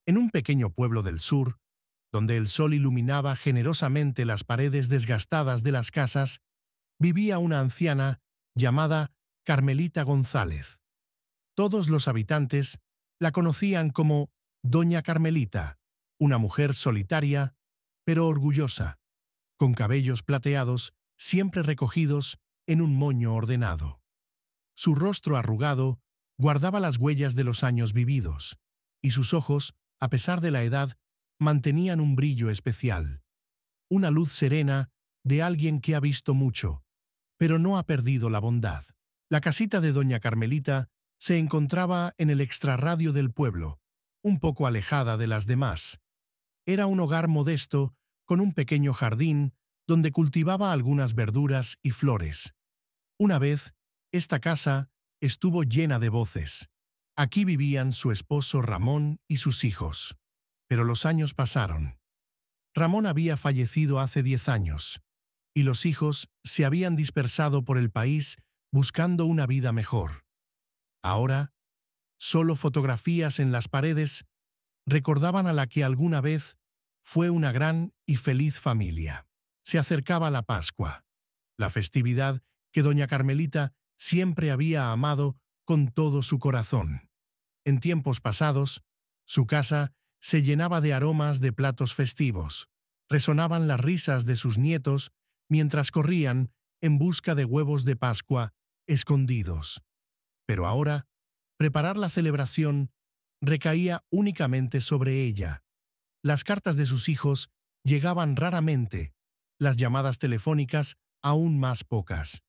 En un pequeño pueblo del sur, donde el sol iluminaba generosamente las paredes desgastadas de las casas, vivía una anciana llamada Carmelita González. Todos los habitantes la conocían como Doña Carmelita, una mujer solitaria, pero orgullosa, con cabellos plateados siempre recogidos en un moño ordenado. Su rostro arrugado guardaba las huellas de los años vividos, y sus ojos, a pesar de la edad, mantenían un brillo especial, una luz serena de alguien que ha visto mucho, pero no ha perdido la bondad. La casita de Doña Carmelita se encontraba en el extrarradio del pueblo, un poco alejada de las demás. Era un hogar modesto con un pequeño jardín donde cultivaba algunas verduras y flores. Una vez, esta casa estuvo llena de voces. Aquí vivían su esposo Ramón y sus hijos. Pero los años pasaron. Ramón había fallecido hace 10 años, y los hijos se habían dispersado por el país buscando una vida mejor. Ahora, solo fotografías en las paredes recordaban a la que alguna vez fue una gran y feliz familia. Se acercaba la Pascua, la festividad que doña Carmelita siempre había amado con todo su corazón. En tiempos pasados, su casa se llenaba de aromas de platos festivos. Resonaban las risas de sus nietos mientras corrían en busca de huevos de Pascua escondidos. Pero ahora, preparar la celebración recaía únicamente sobre ella. Las cartas de sus hijos llegaban raramente, las llamadas telefónicas aún más pocas.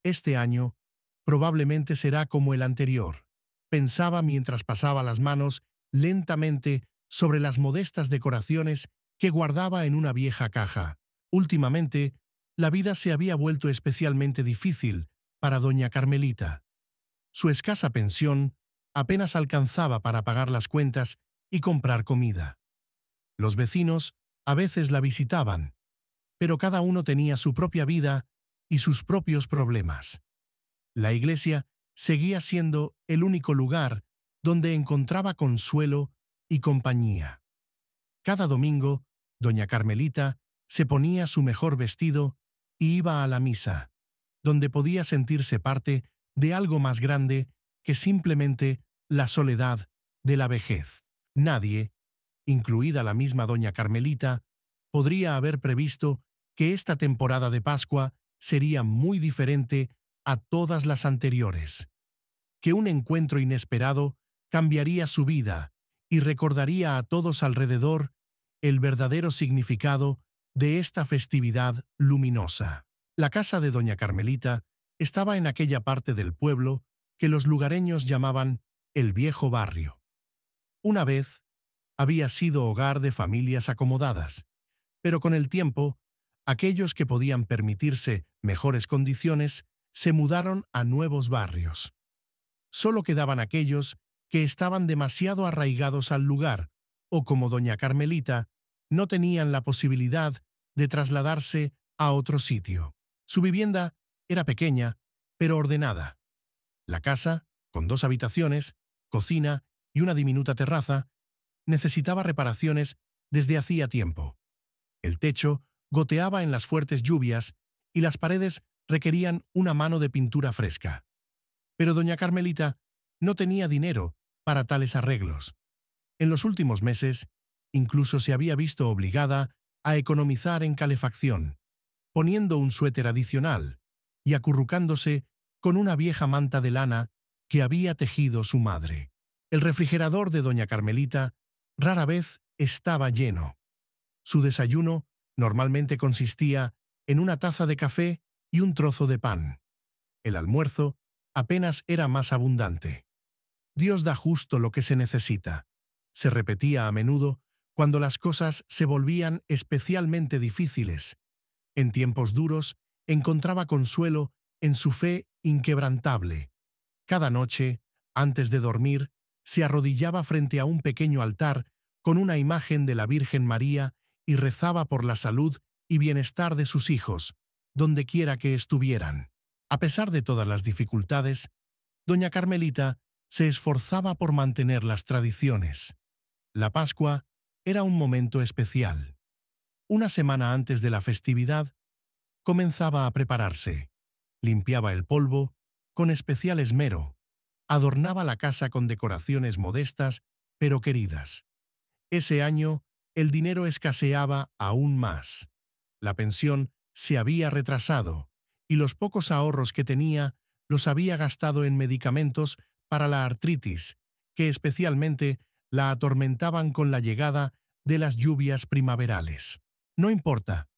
Este año probablemente será como el anterior, pensaba mientras pasaba las manos lentamente sobre las modestas decoraciones que guardaba en una vieja caja. Últimamente, la vida se había vuelto especialmente difícil para doña Carmelita. Su escasa pensión apenas alcanzaba para pagar las cuentas y comprar comida. Los vecinos a veces la visitaban, pero cada uno tenía su propia vida y sus propios problemas. La iglesia seguía siendo el único lugar donde encontraba consuelo y compañía. Cada domingo, doña Carmelita se ponía su mejor vestido y iba a la misa, donde podía sentirse parte de algo más grande que simplemente la soledad de la vejez. Nadie, incluida la misma doña Carmelita, podría haber previsto que esta temporada de Pascua sería muy diferente a todas las anteriores, que un encuentro inesperado cambiaría su vida y recordaría a todos alrededor el verdadero significado de esta festividad luminosa. La casa de doña Carmelita estaba en aquella parte del pueblo que los lugareños llamaban el viejo barrio. Una vez había sido hogar de familias acomodadas, pero con el tiempo, aquellos que podían permitirse mejores condiciones se mudaron a nuevos barrios. Solo quedaban aquellos que estaban demasiado arraigados al lugar, o como doña Carmelita, no tenían la posibilidad de trasladarse a otro sitio. Su vivienda era pequeña, pero ordenada. La casa, con 2 habitaciones, cocina y una diminuta terraza, necesitaba reparaciones desde hacía tiempo. El techo goteaba en las fuertes lluvias y las paredes requerían una mano de pintura fresca. Pero doña Carmelita no tenía dinero para tales arreglos. En los últimos meses, incluso se había visto obligada a economizar en calefacción, poniendo un suéter adicional y acurrucándose con una vieja manta de lana que había tejido su madre. El refrigerador de doña Carmelita rara vez estaba lleno. Su desayuno normalmente consistía en una taza de café y un trozo de pan. El almuerzo apenas era más abundante. Dios da justo lo que se necesita, se repetía a menudo cuando las cosas se volvían especialmente difíciles. En tiempos duros encontraba consuelo en su fe inquebrantable. Cada noche, antes de dormir, se arrodillaba frente a un pequeño altar con una imagen de la Virgen María y rezaba por la salud y bienestar de sus hijos, dondequiera que estuvieran. A pesar de todas las dificultades, doña Carmelita se esforzaba por mantener las tradiciones. La Pascua era un momento especial. Una semana antes de la festividad, comenzaba a prepararse. Limpiaba el polvo con especial esmero. Adornaba la casa con decoraciones modestas, pero queridas. Ese año, el dinero escaseaba aún más. La pensión se había retrasado, y los pocos ahorros que tenía los había gastado en medicamentos para la artritis, que especialmente la atormentaban con la llegada de las lluvias primaverales. No importa,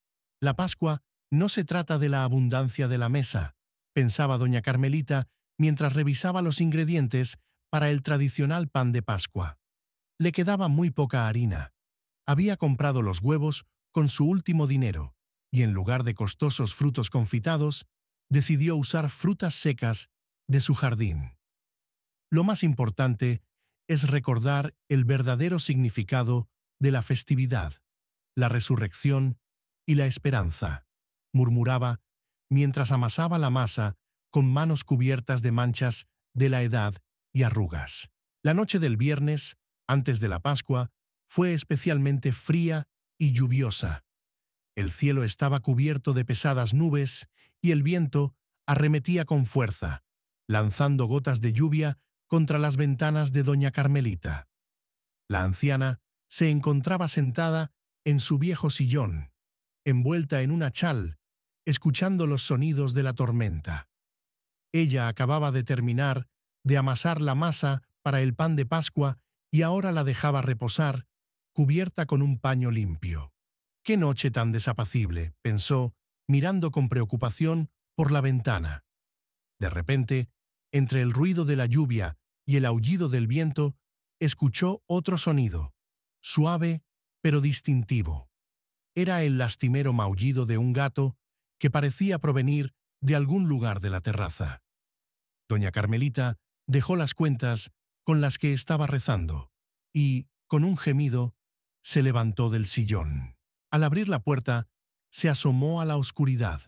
la Pascua no se trata de la abundancia de la mesa, pensaba doña Carmelita mientras revisaba los ingredientes para el tradicional pan de Pascua. Le quedaba muy poca harina. Había comprado los huevos con su último dinero y en lugar de costosos frutos confitados, decidió usar frutas secas de su jardín. Lo más importante es recordar el verdadero significado de la festividad, la resurrección y la esperanza, murmuraba mientras amasaba la masa con manos cubiertas de manchas de la edad y arrugas. La noche del viernes, antes de la Pascua, fue especialmente fría y lluviosa. El cielo estaba cubierto de pesadas nubes y el viento arremetía con fuerza, lanzando gotas de lluvia contra las ventanas de doña Carmelita. La anciana se encontraba sentada en su viejo sillón, envuelta en una chal, escuchando los sonidos de la tormenta. Ella acababa de terminar de amasar la masa para el pan de Pascua y ahora la dejaba reposar, cubierta con un paño limpio. «Qué noche tan desapacible», pensó, mirando con preocupación por la ventana. De repente, entre el ruido de la lluvia y el aullido del viento, escuchó otro sonido, suave pero distintivo. Era el lastimero maullido de un gato que parecía provenir de algún lugar de la terraza. Doña Carmelita dejó las cuentas con las que estaba rezando y, con un gemido, se levantó del sillón. Al abrir la puerta, se asomó a la oscuridad.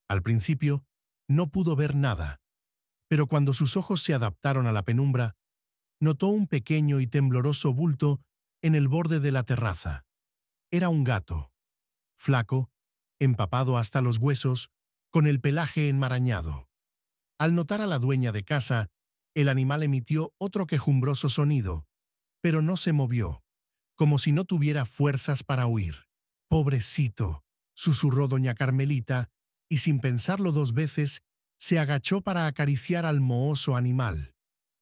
Al principio, no pudo ver nada, pero cuando sus ojos se adaptaron a la penumbra, notó un pequeño y tembloroso bulto en el borde de la terraza. Era un gato, flaco, empapado hasta los huesos, con el pelaje enmarañado. Al notar a la dueña de casa, el animal emitió otro quejumbroso sonido, pero no se movió, como si no tuviera fuerzas para huir. «Pobrecito», susurró doña Carmelita, y sin pensarlo dos veces, se agachó para acariciar al mohoso animal.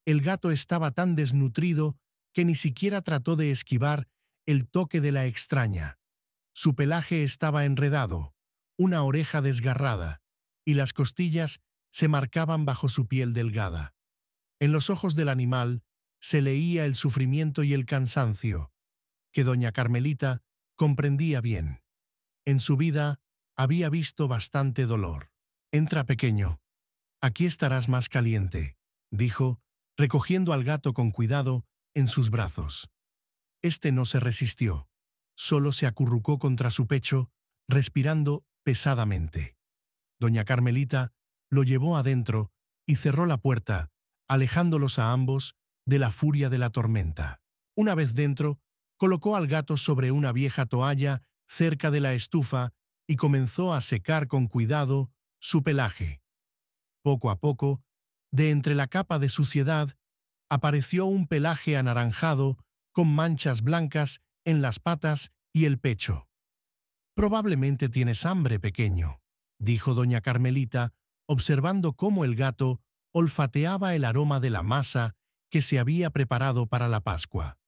El gato estaba tan desnutrido que ni siquiera trató de esquivar el toque de la extraña. Su pelaje estaba enredado, una oreja desgarrada, y las costillas se marcaban bajo su piel delgada. En los ojos del animal se leía el sufrimiento y el cansancio, que doña Carmelita comprendía bien. En su vida había visto bastante dolor. «Entra, pequeño. Aquí estarás más caliente», dijo, recogiendo al gato con cuidado en sus brazos. Este no se resistió, solo se acurrucó contra su pecho, respirando pesadamente. Doña Carmelita lo llevó adentro y cerró la puerta, alejándolos a ambos de la furia de la tormenta. Una vez dentro, colocó al gato sobre una vieja toalla cerca de la estufa y comenzó a secar con cuidado su pelaje. Poco a poco, de entre la capa de suciedad, apareció un pelaje anaranjado con manchas blancas en las patas y el pecho. «Probablemente tienes hambre, pequeño», dijo doña Carmelita, observando cómo el gato olfateaba el aroma de la masa que se había preparado para la Pascua.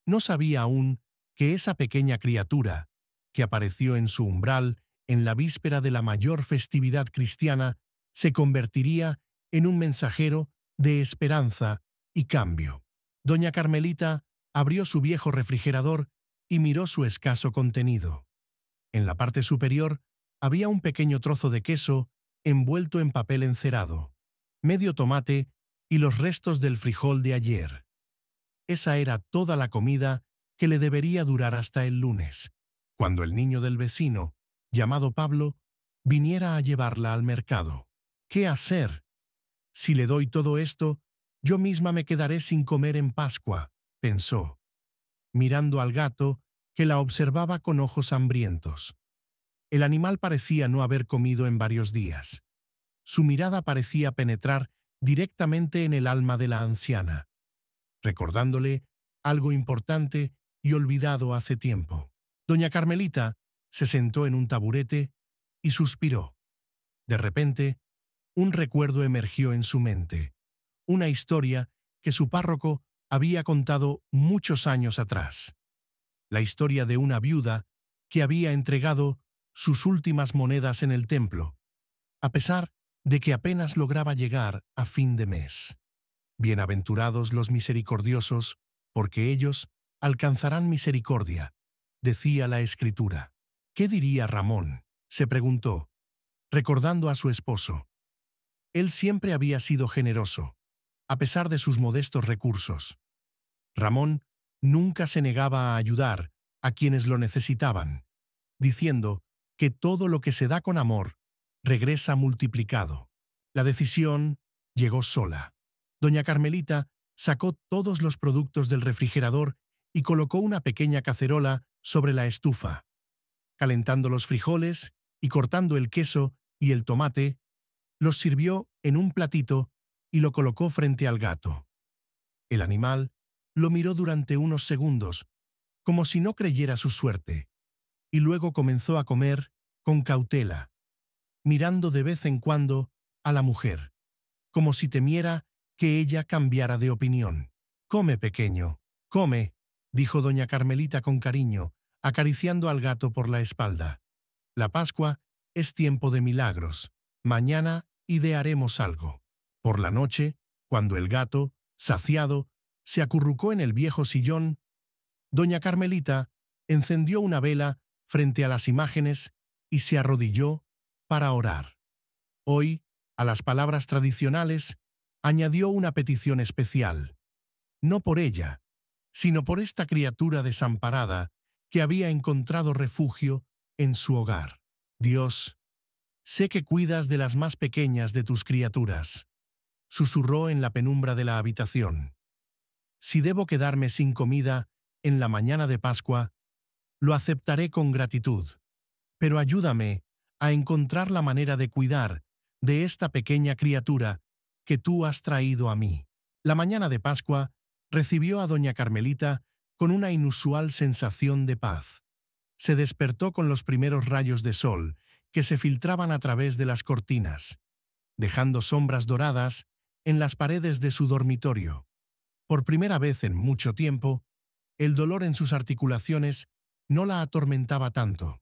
No sabía aún que esa pequeña criatura, que apareció en su umbral en la víspera de la mayor festividad cristiana, se convertiría en un mensajero de esperanza y cambio. Doña Carmelita abrió su viejo refrigerador y miró su escaso contenido. En la parte superior había un pequeño trozo de queso envuelto en papel encerado, medio tomate y los restos del frijol de ayer. Esa era toda la comida que le debería durar hasta el lunes, cuando el niño del vecino, llamado Pablo, viniera a llevarla al mercado. «¿Qué hacer? Si le doy todo esto, yo misma me quedaré sin comer en Pascua», pensó. mirando al gato que la observaba con ojos hambrientos. El animal parecía no haber comido en varios días. Su mirada parecía penetrar directamente en el alma de la anciana, recordándole algo importante y olvidado hace tiempo. Doña Carmelita se sentó en un taburete y suspiró. De repente, un recuerdo emergió en su mente, una historia que su párroco había contado muchos años atrás. La historia de una viuda que había entregado sus últimas monedas en el templo, a pesar de que apenas lograba llegar a fin de mes. Bienaventurados los misericordiosos, porque ellos alcanzarán misericordia, decía la Escritura. ¿Qué diría Ramón?, se preguntó, recordando a su esposo. Él siempre había sido generoso, a pesar de sus modestos recursos. Ramón nunca se negaba a ayudar a quienes lo necesitaban, diciendo que todo lo que se da con amor regresa multiplicado. La decisión llegó sola. Doña Carmelita sacó todos los productos del refrigerador y colocó una pequeña cacerola sobre la estufa. Calentando los frijoles y cortando el queso y el tomate, los sirvió en un platito y lo colocó frente al gato. El animal lo miró durante unos segundos, como si no creyera su suerte, y luego comenzó a comer con cautela, mirando de vez en cuando a la mujer, como si temiera que ella cambiara de opinión. «Come, pequeño, come», dijo doña Carmelita con cariño, acariciando al gato por la espalda. «La Pascua es tiempo de milagros. Mañana idearemos algo». Por la noche, cuando el gato, saciado, se acurrucó en el viejo sillón, doña Carmelita encendió una vela frente a las imágenes y se arrodilló para orar. Hoy, a las palabras tradicionales, añadió una petición especial, no por ella, sino por esta criatura desamparada que había encontrado refugio en su hogar. «Dios, sé que cuidas de las más pequeñas de tus criaturas», susurró en la penumbra de la habitación. «Si debo quedarme sin comida en la mañana de Pascua, lo aceptaré con gratitud, pero ayúdame a encontrar la manera de cuidar de esta pequeña criatura que tú has traído a mí». La mañana de Pascua recibió a doña Carmelita con una inusual sensación de paz. Se despertó con los primeros rayos de sol que se filtraban a través de las cortinas, dejando sombras doradas en las paredes de su dormitorio. Por primera vez en mucho tiempo, el dolor en sus articulaciones no la atormentaba tanto,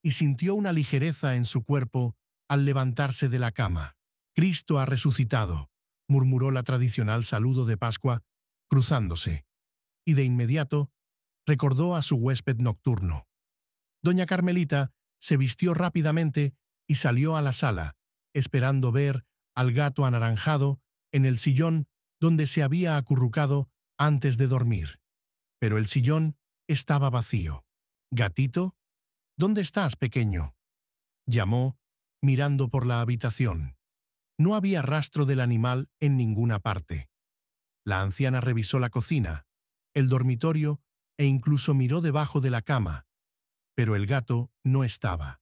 y sintió una ligereza en su cuerpo al levantarse de la cama. «Cristo ha resucitado», murmuró la tradicional saludo de Pascua, cruzándose, y de inmediato recordó a su huésped nocturno. Doña Carmelita se vistió rápidamente y salió a la sala, esperando ver al gato anaranjado en el sillón donde se había acurrucado antes de dormir. Pero el sillón estaba vacío. «Gatito, ¿dónde estás, pequeño?», llamó, mirando por la habitación. No había rastro del animal en ninguna parte. La anciana revisó la cocina, el dormitorio e incluso miró debajo de la cama, pero el gato no estaba.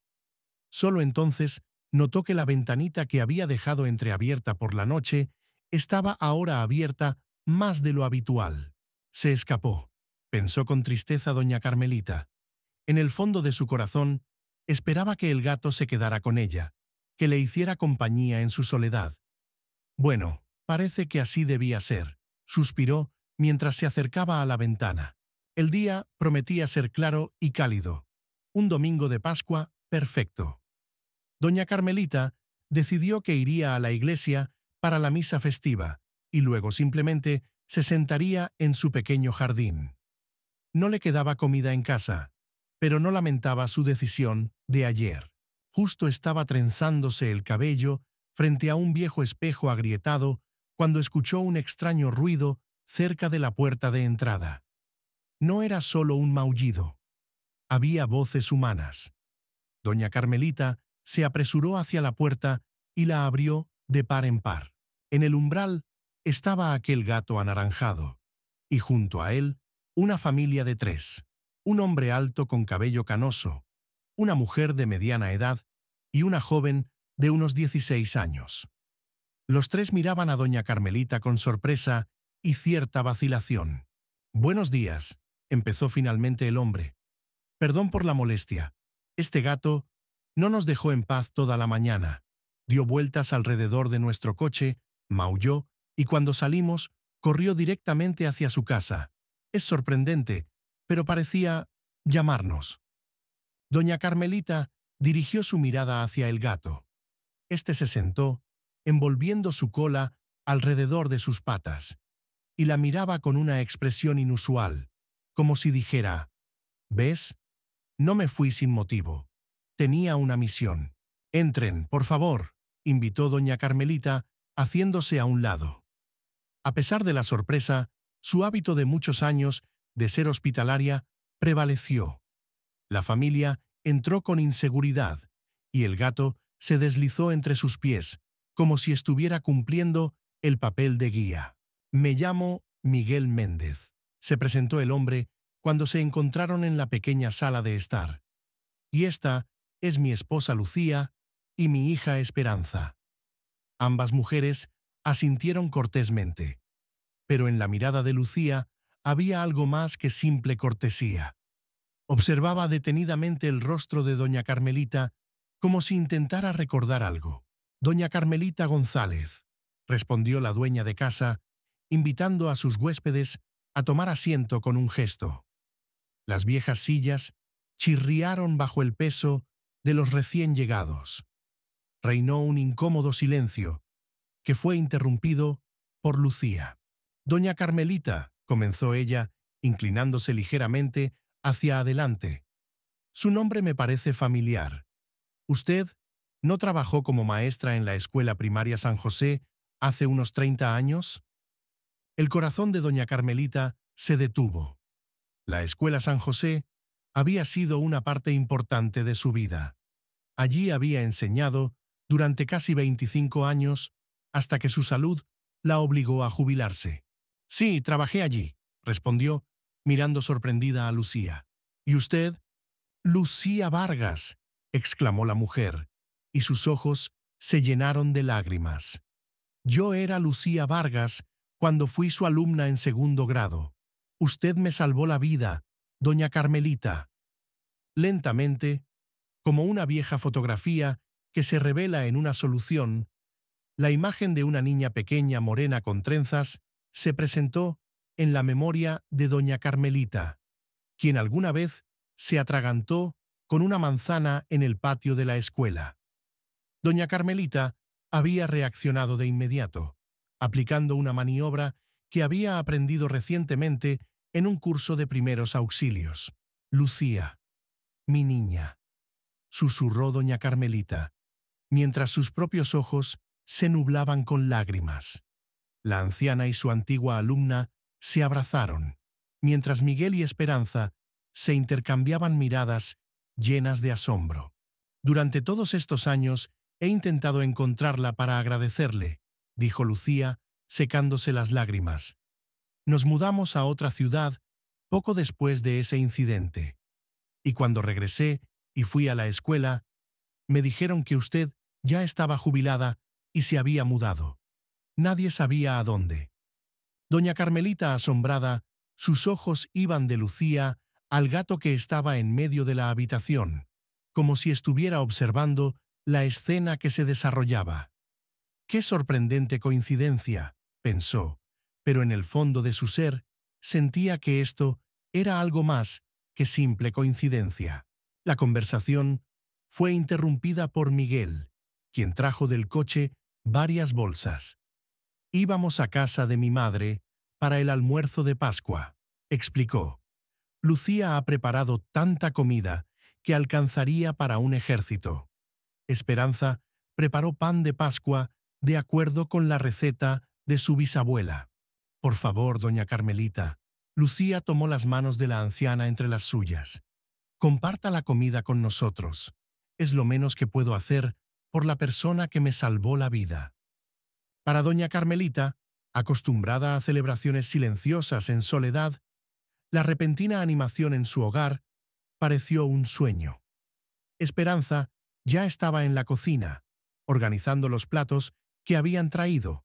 Solo entonces notó que la ventanita que había dejado entreabierta por la noche estaba ahora abierta más de lo habitual. Se escapó, pensó con tristeza doña Carmelita. En el fondo de su corazón, esperaba que el gato se quedara con ella, que le hiciera compañía en su soledad. Bueno, parece que así debía ser, suspiró mientras se acercaba a la ventana. El día prometía ser claro y cálido. Un domingo de Pascua perfecto. Doña Carmelita decidió que iría a la iglesia para la misa festiva y luego simplemente se sentaría en su pequeño jardín. No le quedaba comida en casa, pero no lamentaba su decisión de ayer. Justo estaba trenzándose el cabello frente a un viejo espejo agrietado cuando escuchó un extraño ruido cerca de la puerta de entrada. No era solo un maullido. Había voces humanas. Doña Carmelita se apresuró hacia la puerta y la abrió de par en par. En el umbral estaba aquel gato anaranjado, y junto a él Una familia de tres. Un hombre alto con cabello canoso, una mujer de mediana edad y una joven de unos 16 años. Los tres miraban a doña Carmelita con sorpresa y cierta vacilación. «Buenos días», empezó finalmente el hombre. «Perdón por la molestia. Este gato no nos dejó en paz toda la mañana. Dio vueltas alrededor de nuestro coche, maulló y cuando salimos corrió directamente hacia su casa. Es sorprendente, pero parecía llamarnos». Doña Carmelita dirigió su mirada hacia el gato. Este se sentó, envolviendo su cola alrededor de sus patas, y la miraba con una expresión inusual, como si dijera: «¿Ves? No me fui sin motivo. Tenía una misión». «Entren, por favor», invitó doña Carmelita, haciéndose a un lado. A pesar de la sorpresa, su hábito de muchos años de ser hospitalaria prevaleció. La familia entró con inseguridad, y el gato se deslizó entre sus pies, como si estuviera cumpliendo el papel de guía. «Me llamo Miguel Méndez», se presentó el hombre cuando se encontraron en la pequeña sala de estar. «Y esta es mi esposa Lucía y mi hija Esperanza». Ambas mujeres asintieron cortésmente, pero en la mirada de Lucía había algo más que simple cortesía. Observaba detenidamente el rostro de doña Carmelita como si intentara recordar algo. «Doña Carmelita González», respondió la dueña de casa, invitando a sus huéspedes a tomar asiento con un gesto. Las viejas sillas chirriaron bajo el peso de los recién llegados. Reinó un incómodo silencio, que fue interrumpido por Lucía. «Doña Carmelita», comenzó ella, inclinándose ligeramente hacia adelante. «Su nombre me parece familiar. ¿Usted no trabajó como maestra en la escuela primaria San José hace unos 30 años?» El corazón de doña Carmelita se detuvo. La escuela San José había sido una parte importante de su vida. Allí había enseñado durante casi 25 años hasta que su salud la obligó a jubilarse. «Sí, trabajé allí», respondió, mirando sorprendida a Lucía. «¿Y usted?» «Lucía Vargas», exclamó la mujer, y sus ojos se llenaron de lágrimas. «Yo era Lucía Vargas cuando fui su alumna en segundo grado. Usted me salvó la vida, doña Carmelita». Lentamente, como una vieja fotografía que se revela en una solución, la imagen de una niña pequeña morena con trenzas se presentó en la memoria de doña Carmelita, quien alguna vez se atragantó con una manzana en el patio de la escuela. Doña Carmelita había reaccionado de inmediato, aplicando una maniobra que había aprendido recientemente en un curso de primeros auxilios. «Lucía, mi niña», susurró doña Carmelita, mientras sus propios ojos se nublaban con lágrimas. La anciana y su antigua alumna se abrazaron, mientras Miguel y Esperanza se intercambiaban miradas llenas de asombro. «Durante todos estos años he intentado encontrarla para agradecerle», dijo Lucía, secándose las lágrimas. «Nos mudamos a otra ciudad poco después de ese incidente. Y cuando regresé y fui a la escuela, me dijeron que usted ya estaba jubilada y se había mudado. Nadie sabía a dónde». Doña Carmelita, asombrada, sus ojos iban de Lucía al gato que estaba en medio de la habitación, como si estuviera observando la escena que se desarrollaba. «Qué sorprendente coincidencia», pensó, pero en el fondo de su ser sentía que esto era algo más que simple coincidencia. La conversación fue interrumpida por Miguel, quien trajo del coche varias bolsas. «Íbamos a casa de mi madre para el almuerzo de Pascua», explicó. «Lucía ha preparado tanta comida que alcanzaría para un ejército. Esperanza preparó pan de Pascua de acuerdo con la receta de su bisabuela». «Por favor, doña Carmelita». Lucía tomó las manos de la anciana entre las suyas. «Comparta la comida con nosotros. Es lo menos que puedo hacer por la persona que me salvó la vida». Para doña Carmelita, acostumbrada a celebraciones silenciosas en soledad, La repentina animación en su hogar pareció un sueño. Esperanza ya estaba en la cocina, organizando los platos que habían traído,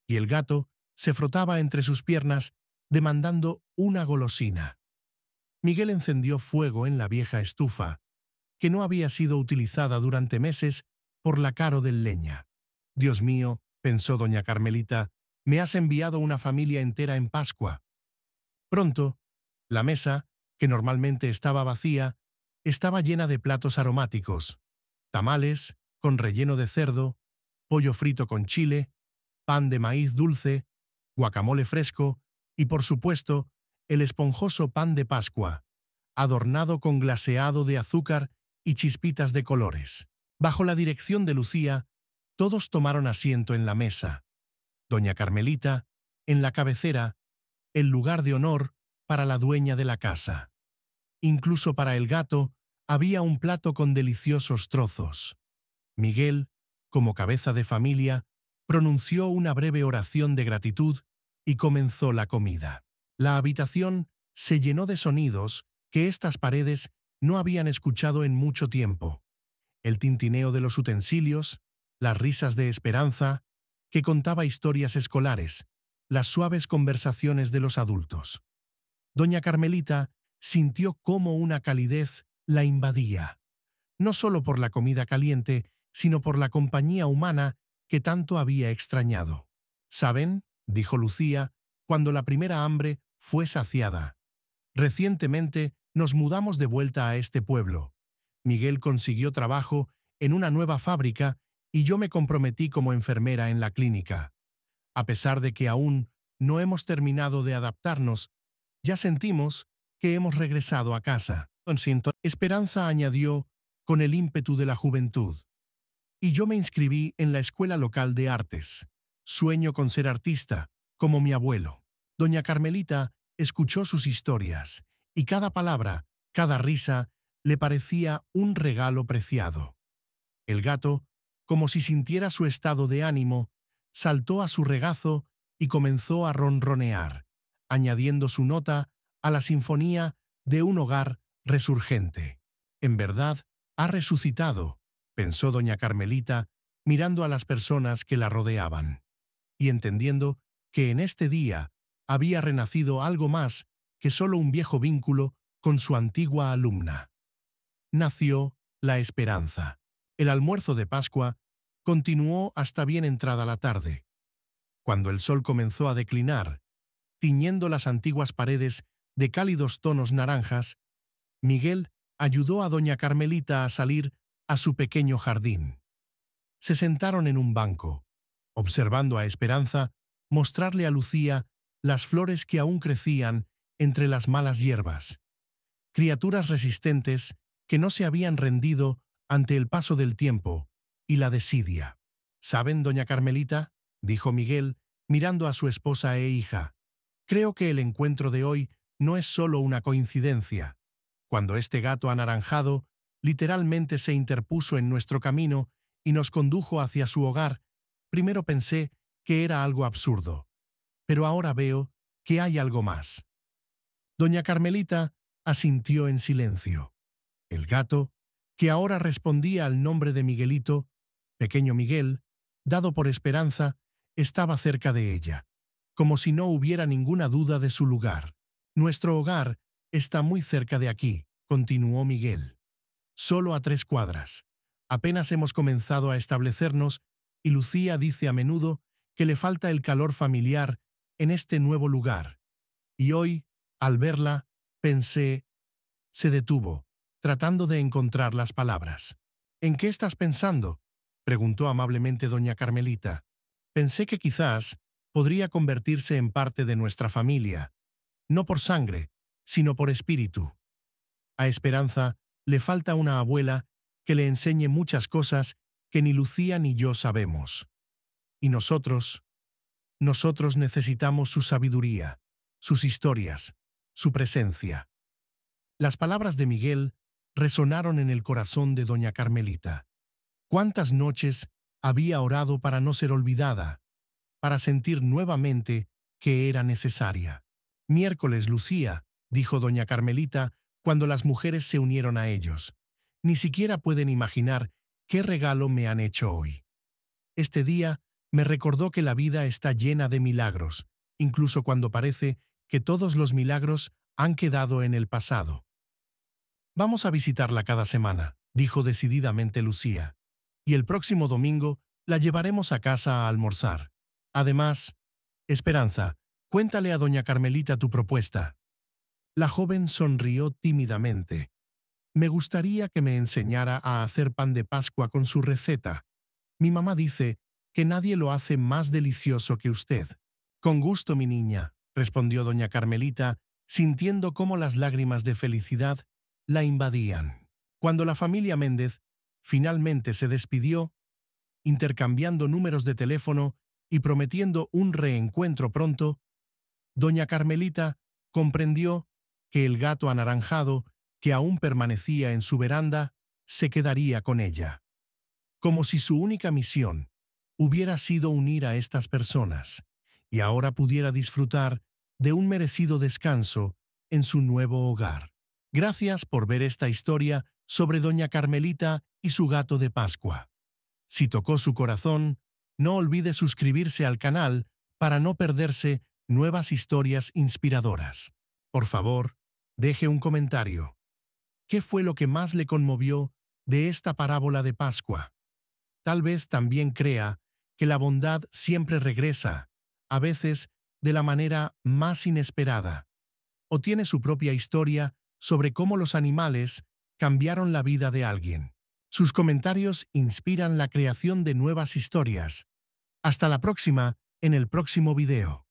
y el gato se frotaba entre sus piernas demandando una golosina. Miguel encendió fuego en la vieja estufa, que no había sido utilizada durante meses por la caro del leña. «Dios mío», pensó doña Carmelita, «me has enviado una familia entera en Pascua». Pronto, la mesa, que normalmente estaba vacía, estaba llena de platos aromáticos: tamales con relleno de cerdo, pollo frito con chile, pan de maíz dulce, guacamole fresco y, por supuesto, el esponjoso pan de Pascua, adornado con glaseado de azúcar y chispitas de colores. Bajo la dirección de Lucía, todos tomaron asiento en la mesa. Doña Carmelita, en la cabecera, el lugar de honor para la dueña de la casa. Incluso para el gato había un plato con deliciosos trozos. Miguel, como cabeza de familia, pronunció una breve oración de gratitud y comenzó la comida. La habitación se llenó de sonidos que estas paredes no habían escuchado en mucho tiempo: el tintineo de los utensilios, las risas de Esperanza, que contaba historias escolares, las suaves conversaciones de los adultos. Doña Carmelita sintió cómo una calidez la invadía, no solo por la comida caliente, sino por la compañía humana que tanto había extrañado. «¿Saben?», dijo Lucía, cuando la primera hambre fue saciada. «Recientemente nos mudamos de vuelta a este pueblo. Miguel consiguió trabajo en una nueva fábrica y yo me comprometí como enfermera en la clínica. A pesar de que aún no hemos terminado de adaptarnos, ya sentimos que hemos regresado a casa». Esperanza añadió con el ímpetu de la juventud: «Y yo me inscribí en la escuela local de artes. Sueño con ser artista, como mi abuelo». Doña Carmelita escuchó sus historias, y cada palabra, cada risa, le parecía un regalo preciado. El gato, como si sintiera su estado de ánimo, saltó a su regazo y comenzó a ronronear, añadiendo su nota a la sinfonía de un hogar resurgente. «En verdad, ha resucitado», pensó doña Carmelita, mirando a las personas que la rodeaban, y entendiendo que en este día había renacido algo más que solo un viejo vínculo con su antigua alumna. Nació la esperanza. El almuerzo de Pascua continuó hasta bien entrada la tarde. Cuando el sol comenzó a declinar, tiñendo las antiguas paredes de cálidos tonos naranjas, Miguel ayudó a doña Carmelita a salir a su pequeño jardín. Se sentaron en un banco, observando a Esperanza mostrarle a Lucía las flores que aún crecían entre las malas hierbas, criaturas resistentes que no se habían rendido ante el paso del tiempo y la desidia. «¿Saben, doña Carmelita?», dijo Miguel, mirando a su esposa e hija, «creo que el encuentro de hoy no es solo una coincidencia. Cuando este gato anaranjado literalmente se interpuso en nuestro camino y nos condujo hacia su hogar, primero pensé que era algo absurdo, pero ahora veo que hay algo más». Doña Carmelita asintió en silencio. El gato, que ahora respondía al nombre de Miguelito, pequeño Miguel, dado por Esperanza, estaba cerca de ella, como si no hubiera ninguna duda de su lugar. «Nuestro hogar está muy cerca de aquí», continuó Miguel. «Solo a 3 cuadras. Apenas hemos comenzado a establecernos y Lucía dice a menudo que le falta el calor familiar en este nuevo lugar. Y hoy, al verla, pensé…». Se detuvo, tratando de encontrar las palabras. «¿En qué estás pensando?», preguntó amablemente doña Carmelita. «Pensé que quizás podría convertirse en parte de nuestra familia, no por sangre, sino por espíritu. A Esperanza le falta una abuela que le enseñe muchas cosas que ni Lucía ni yo sabemos. Y nosotros necesitamos su sabiduría, sus historias, su presencia». Las palabras de Miguel resonaron en el corazón de doña Carmelita. ¿Cuántas noches había orado para no ser olvidada, para sentir nuevamente que era necesaria? «Miércoles, Lucía», dijo doña Carmelita cuando las mujeres se unieron a ellos. Ni siquiera pueden imaginar qué regalo me han hecho hoy. Este día me recordó que la vida está llena de milagros, incluso cuando parece que todos los milagros han quedado en el pasado. Vamos a visitarla cada semana, dijo decididamente Lucía, y el próximo domingo la llevaremos a casa a almorzar. Además, Esperanza, cuéntale a doña Carmelita tu propuesta. La joven sonrió tímidamente. Me gustaría que me enseñara a hacer pan de Pascua con su receta. Mi mamá dice que nadie lo hace más delicioso que usted. Con gusto, mi niña, respondió doña Carmelita, sintiendo cómo las lágrimas de felicidad la invadían. Cuando la familia Méndez finalmente se despidió, intercambiando números de teléfono y prometiendo un reencuentro pronto, doña Carmelita comprendió que el gato anaranjado, que aún permanecía en su veranda, se quedaría con ella. Como si su única misión hubiera sido unir a estas personas, y ahora pudiera disfrutar de un merecido descanso en su nuevo hogar. Gracias por ver esta historia sobre doña Carmelita y su gato de Pascua. Si tocó su corazón, no olvide suscribirse al canal para no perderse nuevas historias inspiradoras. Por favor, deje un comentario. ¿Qué fue lo que más le conmovió de esta parábola de Pascua? Tal vez también crea que la bondad siempre regresa, a veces de la manera más inesperada, o tiene su propia historia sobre cómo los animales cambiaron la vida de alguien. Sus comentarios inspiran la creación de nuevas historias. Hasta la próxima en el próximo video.